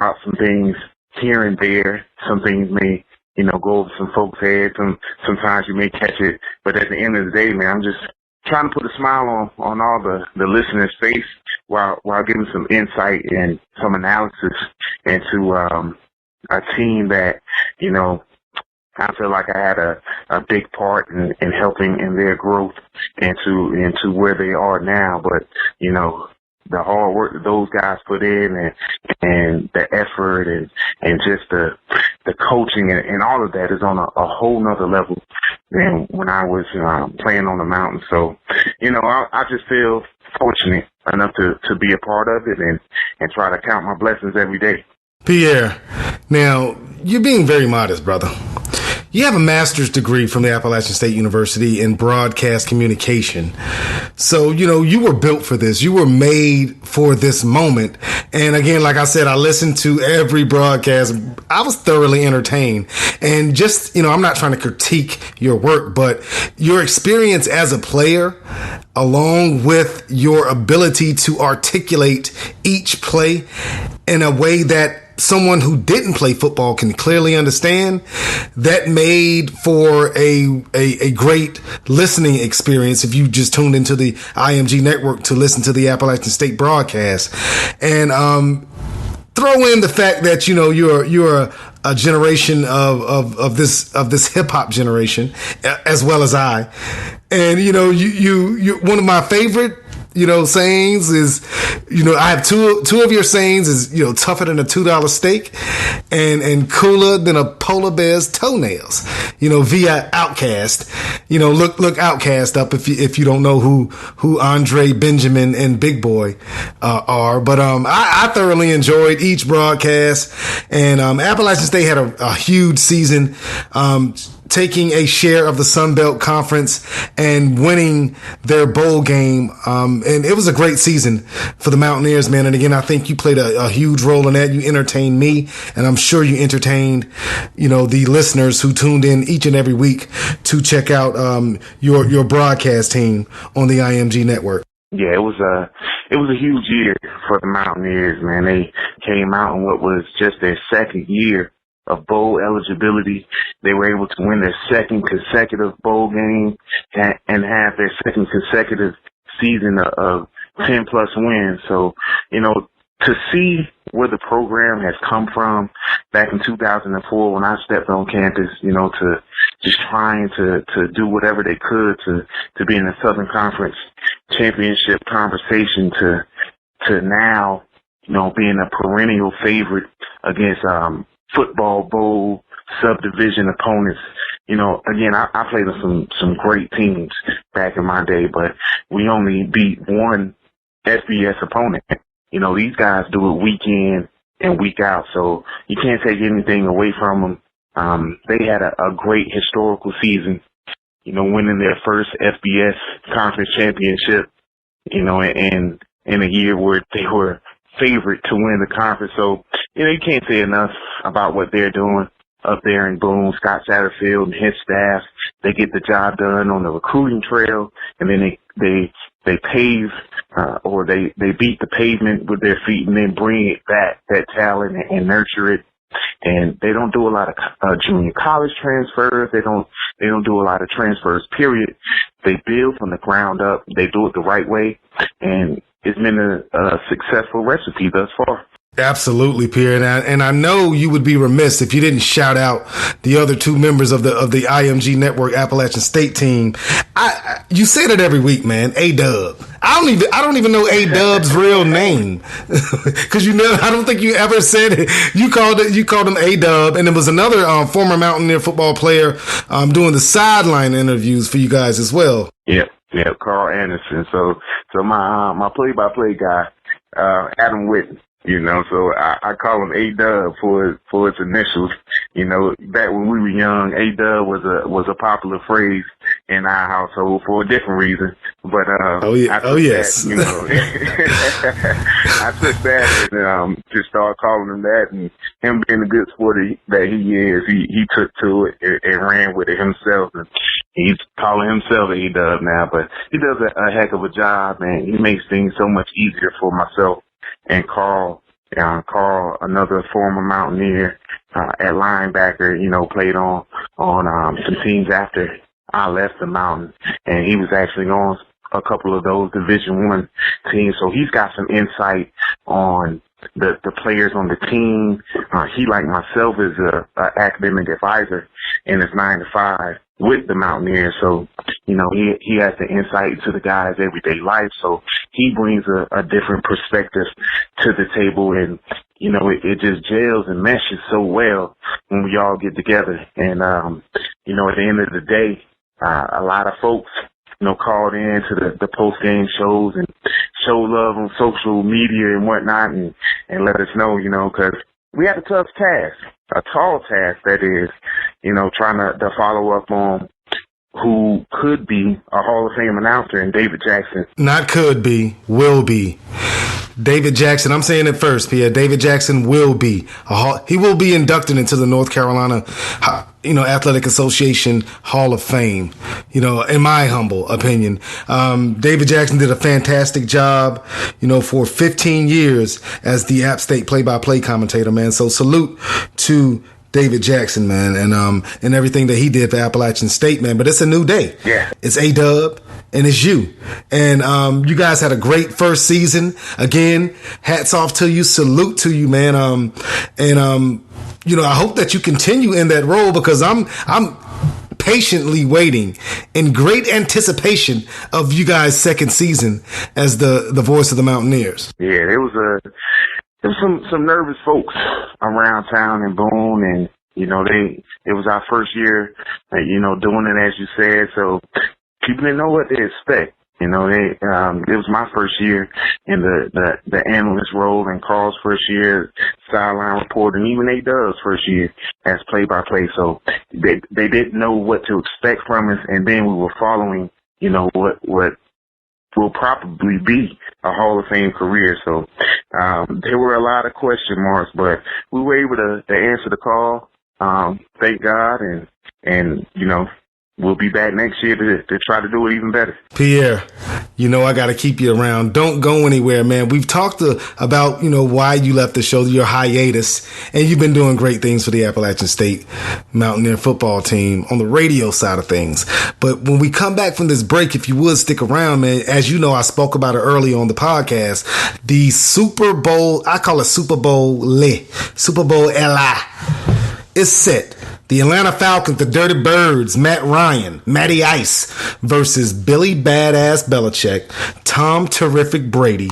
out some things here and there. Some things may, go over some folks' heads. Sometimes you may catch it. But at the end of the day, man, I'm just trying to put a smile on all the listeners' face while giving some insight and some analysis into a team that, I feel like I had a big part in helping in their growth into where they are now. But, the hard work that those guys put in and the effort and just the coaching and all of that is on a whole nother level than when I was playing on the mountain. So, I just feel fortunate enough to be a part of it and try to count my blessings every day. Pierre, now you're being very modest, brother. You have a master's degree from the Appalachian State University in broadcast communication. So, you were built for this. You were made for this moment. And again, like I said, I listened to every broadcast. I was thoroughly entertained. And just, I'm not trying to critique your work, but your experience as a player, along with your ability to articulate each play in a way that someone who didn't play football can clearly understand, that made for a great listening experience if you just tuned into the IMG network to listen to the Appalachian State broadcast. And throw in the fact that you're a generation of this hip hop generation as well as I, and you one of my favorite sayings is, I have two of your sayings is, tougher than a $2 steak and cooler than a polar bear's toenails, via Outkast. Look Outkast up if you don't know who Andre, Benjamin, and Big Boy are. But I thoroughly enjoyed each broadcast, and Appalachian State had a huge season, taking a share of the Sun Belt Conference and winning their bowl game. And it was a great season for the Mountaineers, man. And again, I think you played a huge role in that. You entertained me, and I'm sure you entertained, the listeners who tuned in each and every week to check out your broadcast team on the IMG network. Yeah, it was a huge year for the Mountaineers, man. They came out in what was just their second year of bowl eligibility. They were able to win their second consecutive bowl game and have their second consecutive season of 10 plus wins. So, to see where the program has come from back in 2004 when I stepped on campus, to just trying to do whatever they could to be in the Southern Conference championship conversation to now, being a perennial favorite against, football bowl subdivision opponents. Again, I played with some great teams back in my day, but we only beat one FBS opponent. These guys do it week in and week out, so you can't take anything away from them. They had a great historical season, winning their first FBS conference championship, and in a year where they were favorite to win the conference. So, you can't say enough about what they're doing up there in Boone. Scott Satterfield and his staff, they get the job done on the recruiting trail, and then they pave, or they beat the pavement with their feet and then bring it back, that talent, and nurture it. And they don't do a lot of junior college transfers. They don't do a lot of transfers, period. They build from the ground up. They do it the right way. And it's been a successful recipe thus far. Absolutely, Pierre, and I know you would be remiss if you didn't shout out the other two members of the IMG Network Appalachian State team. You say that every week, man. A-Dub. I don't even know A-Dub's real name because I don't think you ever said it. You called him A-Dub, and there was another former Mountaineer football player doing the sideline interviews for you guys as well. Yeah, Carl Anderson. So my play-by-play guy, Adam Whitten. So I call him A-Dub for its initials. Back when we were young, A-Dub was a popular phrase in our household for a different reason. But yes. That, I took that and just started calling him that, and him being the good sport that he is, he took to it and ran with it himself. And he's calling himself A-Dub now, but he does a heck of a job, man. He makes things so much easier for myself and Carl Carl, another former Mountaineer, at linebacker, played on some teams after I left the Mountain, and he was actually on a couple of those Division I teams. So he's got some insight on the players on the team. He, like myself, is a academic advisor in his 9 to 5 with the Mountaineers. So, he has the insight to the guys' everyday life. So he brings a different perspective to the table, and it just gels and meshes so well when we all get together. And at the end of the day, a lot of folks called in to the post-game shows and show love on social media and whatnot, and let us know, because we had a tough task, a tall task, that is, trying to follow up on who could be a Hall of Fame announcer, and David Jackson. Not could be, will be. David Jackson, I'm saying it first, Pierre. David Jackson will be. He will be inducted into the North Carolina, Athletic Association Hall of Fame, in my humble opinion. David Jackson did a fantastic job, for 15 years as the App State play-by-play commentator, man. So salute to David Jackson, man, and everything that he did for Appalachian State, man. But it's a new day. Yeah. It's A-Dub. And it's you. And you guys had a great first season. Again, hats off to you. Salute to you, man. I hope that you continue in that role, because I'm patiently waiting in great anticipation of you guys' second season as the voice of the Mountaineers. Yeah, there was some nervous folks around town in Boone, and it was our first year, doing it as you said, so people didn't know what to expect. It was my first year in the analyst role, and Carl's first year sideline reporter, and even A-Dub's first year as play-by-play. So they didn't know what to expect from us, and then we were following, what will probably be a Hall of Fame career. So there were a lot of question marks, but we were able to answer the call. Thank God, and we'll be back next year to try to do it even better. Pierre, I got to keep you around. Don't go anywhere, man. We've talked about, why you left the show, your hiatus, and you've been doing great things for the Appalachian State Mountaineer football team on the radio side of things. But when we come back from this break, if you would stick around, man, as you know, I spoke about it earlier on the podcast, the Super Bowl, I call it Super Bowl LI, is set. The Atlanta Falcons, the Dirty Birds, Matt Ryan, Matty Ice versus Billy Badass Belichick, Tom Terrific Brady,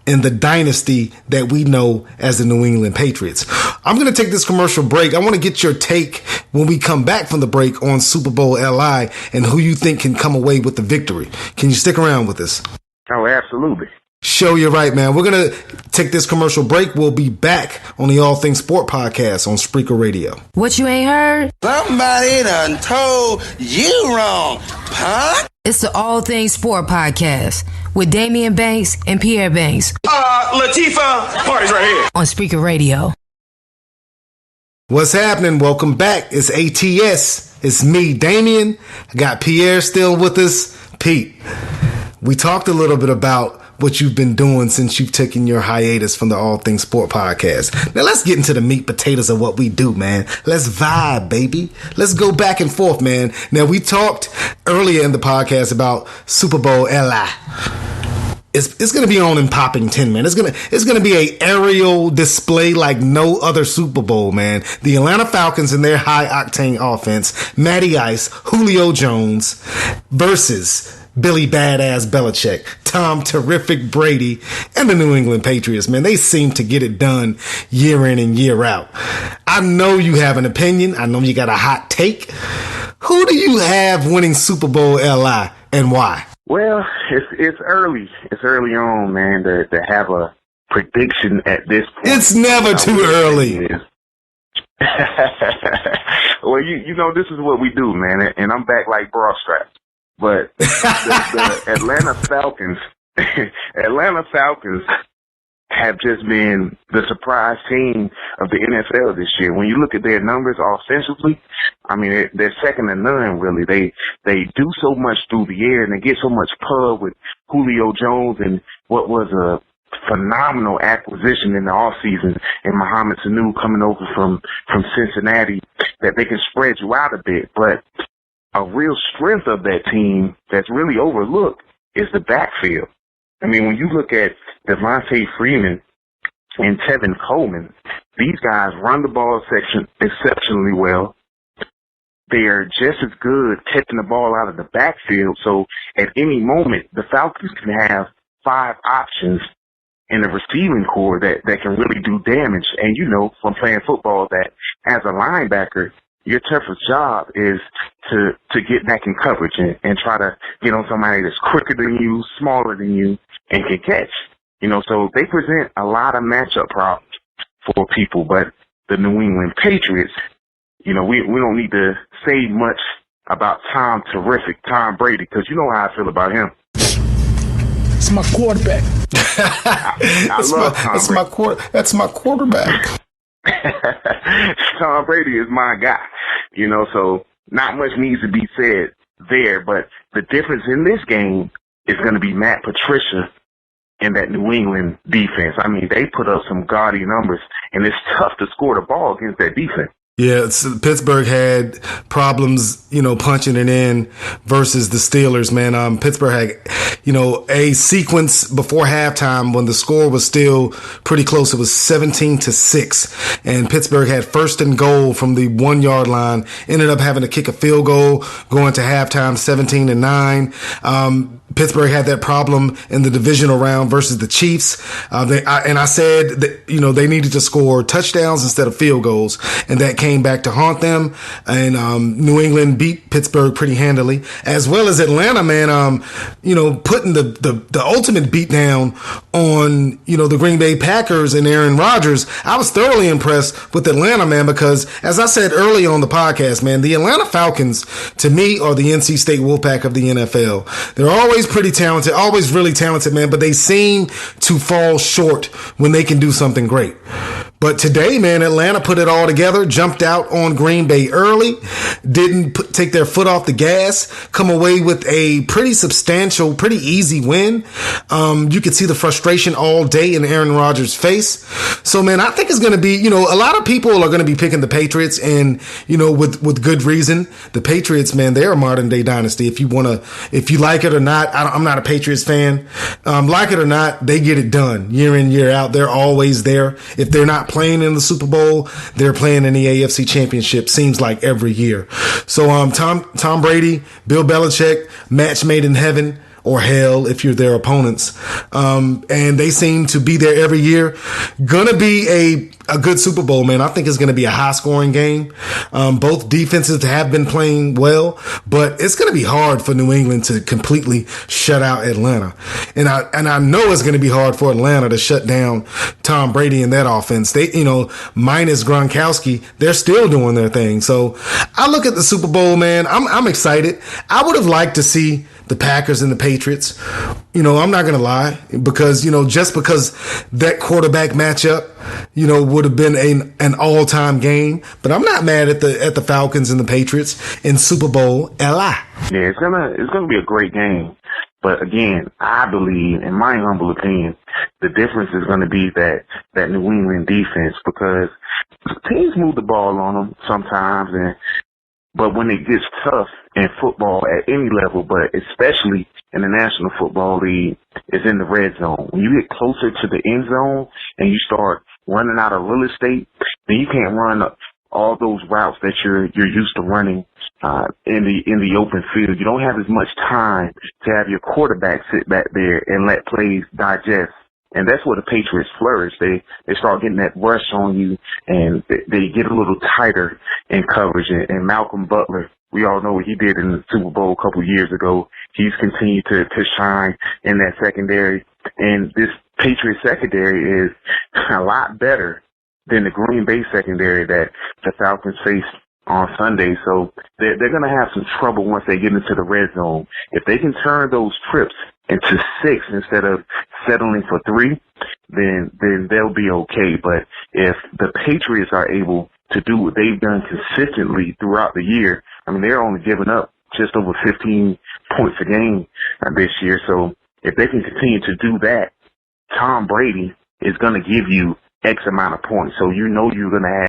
and the dynasty that we know as the New England Patriots. I'm going to take this commercial break. I want to get your take when we come back from the break on Super Bowl LI and who you think can come away with the victory. Can you stick around with us? Oh, absolutely. Show you right, man. We're going to take this commercial break. We'll be back on the All Things Sport podcast on Spreaker Radio. What you ain't heard? Somebody done told you wrong, punk. It's the All Things Sport podcast with Damian Banks and Pierre Banks. Latifah, party's right here. On Spreaker Radio. What's happening? Welcome back. It's ATS. It's me, Damian. I got Pierre still with us. Pete, we talked a little bit about what you've been doing since you've taken your hiatus from the All Things Sport podcast. Now let's get into the meat potatoes of what we do, man. Let's vibe, baby. Let's go back and forth, man. Now we talked earlier in the podcast about Super Bowl LI. It's going to be on in Poppington, man. It's going to be a aerial display like no other Super Bowl, man. The Atlanta Falcons and their high octane offense, Matty Ice, Julio Jones versus Billy Badass Belichick, Tom Terrific Brady, and the New England Patriots, man. They seem to get it done year in and year out. I know you have an opinion. I know you got a hot take. Who do you have winning Super Bowl LI and why? Well, it's early. It's early on, man, to have a prediction at this point. It's never too early. Well, this is what we do, man, and I'm back like bra straps. But the Atlanta Falcons have just been the surprise team of the NFL this year. When you look at their numbers offensively, I mean, they're second to none, really. They do so much through the air, and they get so much pub with Julio Jones and what was a phenomenal acquisition in the offseason in Mohamed Sanu coming over from Cincinnati, that they can spread you out a bit. But a real strength of that team that's really overlooked is the backfield. I mean, when you look at Devontae Freeman and Tevin Coleman, these guys run the ball exceptionally well. They are just as good catching the ball out of the backfield. So at any moment, the Falcons can have 5 options in the receiving core that can really do damage. And you know from playing football that as a linebacker, your toughest job is to get back in coverage and try to get on somebody that's quicker than you, smaller than you, and can catch. You know, so they present a lot of matchup problems for people. But the New England Patriots, you know, we don't need to say much about Tom Brady, because you know how I feel about him. It's my quarterback. I love Tom Brady. That's my quarterback. Tom Brady is my guy, you know, so not much needs to be said there. But the difference in this game is going to be Matt Patricia and that New England defense. I mean, they put up some gaudy numbers, and it's tough to score the ball against that defense. Yeah, Pittsburgh had problems, you know, punching it in versus the Steelers, man. Pittsburgh had, you know, a sequence before halftime when the score was still pretty close. It was 17-6, and Pittsburgh had 1st and goal from the 1-yard line. Ended up having to kick a field goal going to halftime, 17-9. Pittsburgh had that problem in the divisional round versus the Chiefs. I said that, you know, they needed to score touchdowns instead of field goals, and that came back to haunt them. And New England beat Pittsburgh pretty handily, as well as Atlanta, man. You know, putting the ultimate beatdown on, you know, the Green Bay Packers and Aaron Rodgers. I was thoroughly impressed with Atlanta, man, because as I said early on the podcast, man, the Atlanta Falcons, to me, are the NC State Wolfpack of the NFL. They're always pretty talented, always really talented, man, but they seem to fall short when they can do something great. But today, man, Atlanta put it all together, jumped out on Green Bay early, didn't take their foot off the gas, come away with a pretty substantial, pretty easy win. You could see the frustration all day in Aaron Rodgers' face. So, man, I think it's going to be, you know, a lot of people are going to be picking the Patriots, and, you know, with good reason. The Patriots, man, they're a modern day dynasty. If you like it or not, I'm not a Patriots fan. Like it or not, they get it done year in, year out. They're always there. If they're not playing in the Super Bowl, they're playing in the AFC Championship, seems like every year. So Tom Brady, Bill Belichick, match made in heaven or hell if you're their opponents. And they seem to be there every year. Gonna be a good Super Bowl, man. I think it's gonna be a high scoring game. Both defenses have been playing well, but it's gonna be hard for New England to completely shut out Atlanta. And I know it's gonna be hard for Atlanta to shut down Tom Brady in that offense. They, you know, minus Gronkowski, they're still doing their thing. So I look at the Super Bowl, man. I'm excited. I would have liked to see the Packers and the Patriots. You know, I'm not going to lie, because, you know, just because that quarterback matchup, you know, would have been an all-time game, but I'm not mad at the Falcons and the Patriots in Super Bowl LI. Yeah, it's gonna be a great game. But again, I believe, in my humble opinion, the difference is going to be that New England defense, because teams move the ball on them sometimes, but when it gets tough in football at any level, but especially in the National Football League, is in the red zone. When you get closer to the end zone and you start running out of real estate, then you can't run all those routes that you're used to running in the open field. You don't have as much time to have your quarterback sit back there and let plays digest. And that's where the Patriots flourish. They start getting that rush on you, and they get a little tighter in coverage. And Malcolm Butler, we all know what he did in the Super Bowl a couple of years ago. He's continued to shine in that secondary. And this Patriots secondary is a lot better than the Green Bay secondary that the Falcons faced on Sunday. So they're going to have some trouble once they get into the red zone. If they can turn those trips into 6 instead of settling for 3, then they'll be okay. But if the Patriots are able to do what they've done consistently throughout the year, I mean, they're only giving up just over 15 points a game this year. So if they can continue to do that, Tom Brady is going to give you X amount of points. So you know you're going to have